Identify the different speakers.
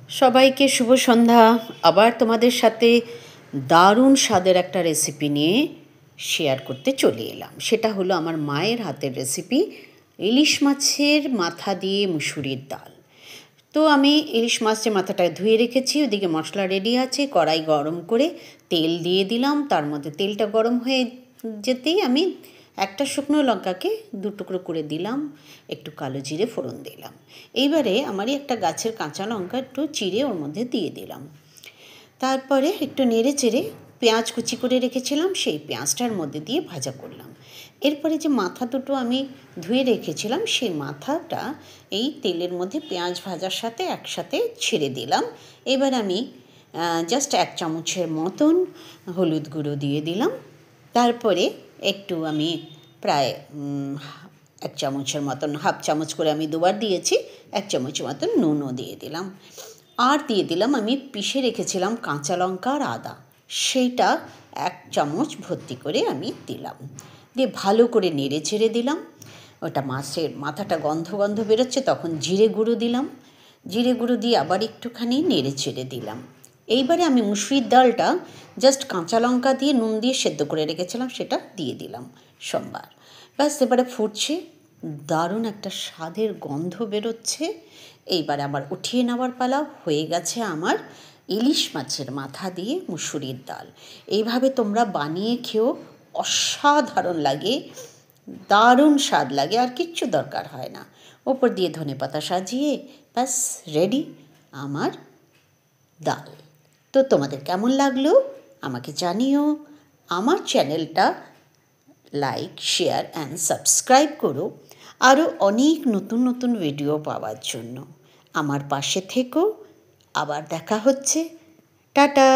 Speaker 1: সবাইকে শুভ সন্ধ্যা। আবার তোমাদের সাথে দারুণ স্বাদের একটা রেসিপি নিয়ে শেয়ার করতে চলে এলাম। সেটা হলো আমার মায়ের হাতের রেসিপি, ইলিশ মাছের মাথা দিয়ে মুসুরির ডাল। তো আমি ইলিশ মাছের মাথাটা ধুয়ে রেখেছি, ওদিকে মশলা রেডি আছে। কড়াই গরম করে তেল দিয়ে দিলাম, তার মধ্যে তেলটা গরম হয়ে যেতেই আমি একটা শুকনো লঙ্কাকে দু টুকরো করে দিলাম, একটু কালো জিরে ফোড়ন দিলাম। এইবারে আমারই একটা গাছের কাঁচা লঙ্কা একটু চিড়ে ওর মধ্যে দিয়ে দিলাম। তারপরে একটু নেড়ে চেড়ে পেঁয়াজ কুচি করে রেখেছিলাম, সেই পেঁয়াজটার মধ্যে দিয়ে ভাজা করলাম। এরপরে যে মাথা দুটো আমি ধুয়ে রেখেছিলাম, সেই মাথাটা এই তেলের মধ্যে পেঁয়াজ ভাজার সাথে একসাথে ছেড়ে দিলাম। এবার আমি জাস্ট 1 চামচের মতন হলুদ গুঁড়ো দিয়ে দিলাম। তারপরে একটু আমি প্রায় 1 চামচের মতন, হাফ চামচ করে আমি দুবার দিয়েছি, 1 চামচের মতন নুনও দিয়ে দিলাম। আর দিয়ে দিলাম আমি পিষে রেখেছিলাম কাঁচা লঙ্কা আর আদা, সেইটা 1 চামচ ভর্তি করে আমি দিলাম। দিয়ে ভালো করে নেড়ে ছেড়ে দিলাম। ওটা মাছের মাথাটা গন্ধ গন্ধ বেরোচ্ছে, তখন জিরে গুঁড়ো দিলাম। জিরে গুঁড়ো দিয়ে আবার একটুখানি নেড়ে ছেড়ে দিলাম। এইবারে আমি মুসুরির ডালটা জাস্ট কাঁচা লঙ্কা দিয়ে নুন দিয়ে সেদ্ধ করে রেখেছিলাম, সেটা দিয়ে দিলাম সোমবার। ব্যাস, এবারে ফুটছে, দারুণ একটা স্বাদের গন্ধ বেরোচ্ছে। এইবার আবার উঠিয়ে নেওয়ার পালা। হয়ে গেছে আমার ইলিশ মাছের মাথা দিয়ে মুসুরির ডাল। এইভাবে তোমরা বানিয়ে খেও, অসাধারণ লাগে, দারুণ স্বাদ লাগে, আর কিচ্ছু দরকার হয় না। ওপর দিয়ে ধনেপাতা সাজিয়ে ব্যাস রেডি আমার ডাল। তো তোমাদের কেমন লাগলো আমাকে জানিও। আমার চ্যানেলটা লাইক, শেয়ার অ্যান্ড সাবস্ক্রাইব করো আরও অনেক নতুন নতুন ভিডিও পাওয়ার জন্য। আমার পাশে থেকো। আবার দেখা হচ্ছে। টাটা।